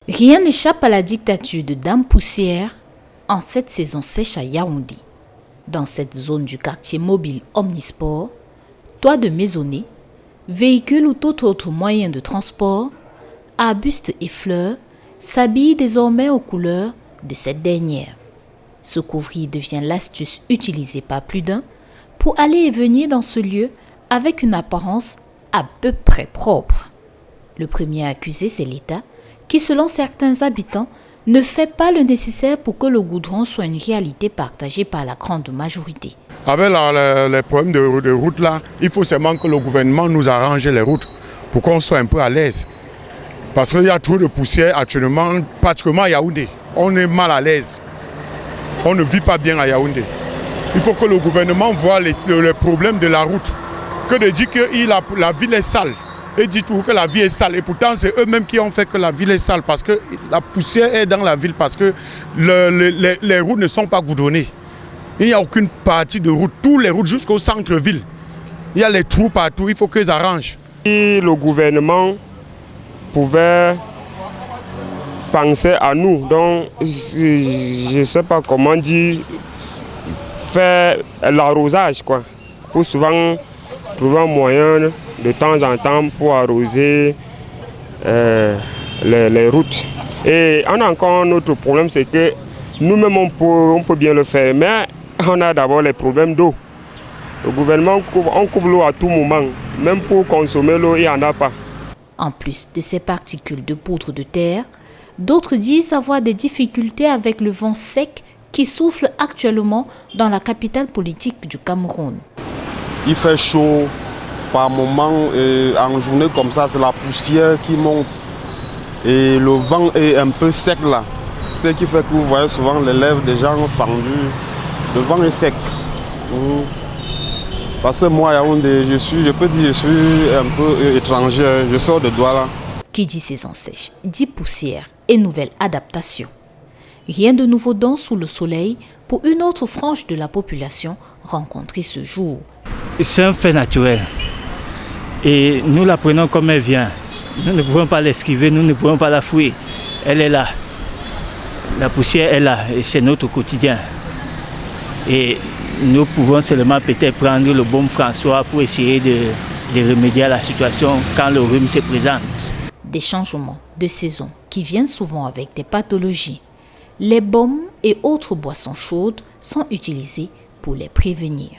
Rien n'échappe à la dictature de Dame Poussière en cette saison sèche à Yaoundé. Dans cette zone du quartier mobile Omnisport, toits de maisonnées, véhicules ou tout autre moyen de transport, arbustes et fleurs s'habillent désormais aux couleurs de cette dernière. Se couvrir devient l'astuce utilisée par plus d'un pour aller et venir dans ce lieu avec une apparence à peu près propre. Le premier accusé, c'est l'État, qui, selon certains habitants, ne fait pas le nécessaire pour que le goudron soit une réalité partagée par la grande majorité. Avec les problèmes de route là, il faut seulement que le gouvernement nous arrange les routes pour qu'on soit un peu à l'aise. Parce qu'il y a trop de poussière actuellement, pratiquement à Yaoundé. On est mal à l'aise. On ne vit pas bien à Yaoundé. Il faut que le gouvernement voit les problèmes de la route. Que de dire que la ville est sale. Et dit tout que la ville est sale. Et pourtant, c'est eux-mêmes qui ont fait que la ville est sale. Parce que la poussière est dans la ville. Parce que les routes ne sont pas goudronnées. Il n'y a aucune partie de route. Toutes les routes jusqu'au centre-ville. Il y a les trous partout. Il faut qu'ils arrangent. Si le gouvernement pouvait penser à nous, donc je ne sais pas comment dire, faire l'arrosage, quoi. Pour souvent trouver un moyen de temps en temps pour arroser les routes. Et on a encore un autre problème, c'est que nous-mêmes on peut bien le faire, mais on a d'abord les problèmes d'eau. Le gouvernement on coupe l'eau à tout moment, même pour consommer l'eau, il n'y en a pas. En plus de ces particules de poudre de terre, d'autres disent avoir des difficultés avec le vent sec qui souffle actuellement dans la capitale politique du Cameroun. Il fait chaud par moment et en journée comme ça, c'est la poussière qui monte. Et le vent est un peu sec là. Ce qui fait que vous voyez souvent les lèvres des gens fendues. Le vent est sec. Parce que moi, Yaoundé, je peux dire je suis un peu étranger, je sors de Douala. Qui dit saison sèche, dit poussière et nouvelle adaptation. Rien de nouveau donc sous le soleil pour une autre frange de la population rencontrée ce jour. C'est un fait naturel et nous la prenons comme elle vient. Nous ne pouvons pas l'esquiver, nous ne pouvons pas la fouiller. Elle est là. La poussière est là et c'est notre quotidien. Et nous pouvons seulement peut-être prendre le baume François pour essayer de remédier à la situation quand le rhume se présente. Des changements de saison qui viennent souvent avec des pathologies. Les baumes et autres boissons chaudes sont utilisés pour les prévenir.